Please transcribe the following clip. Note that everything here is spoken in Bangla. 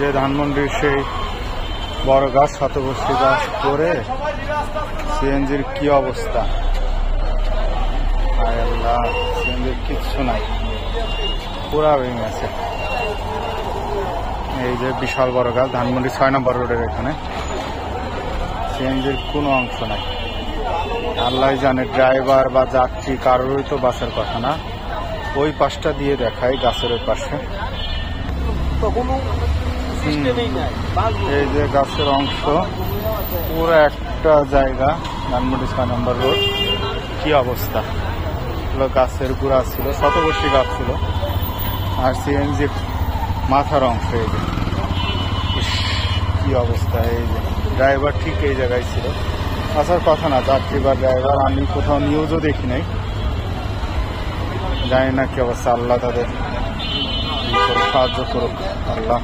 যে ধানমন্ডির সেই বড় গাছ শতবর্ষী গাছ পরে সিএনজির কি অবস্থা, হায় আল্লাহ, সিএনজির কিচ্ছু নাই, পুরা ভেঙে গেছে। এই যে বিশাল বড় গাছ ধানমন্ডি ৬ নম্বর রোডের এখানে, সিএনজির কোনো অংশ নাই। আল্লাহ জানে, ড্রাইভার বা যাত্রী কারোরই তো বাসের কথা না। ওই পাশটা দিয়ে দেখায়, গাছের ওই পাশে এই যে গাছের অংশ, পুরো একটা জায়গা ধানমন্ডি ৬ নম্বর রোড কি অবস্থা। গাছের গুড়া ছিল, শতবর্ষী গাছ ছিল, আর সিএনজির মাথার অংশ। এই যে কি অবস্থা। এই যে ড্রাইভার ঠিক এই জায়গায় ছিল, আসার কথা না, যাত্রী বা ড্রাইভার। আমি কোথাও নিউজও দেখি নাই, জানি না কি অবস্থা। আল্লাহ তাদের সাহায্য করুক, আল্লাহ।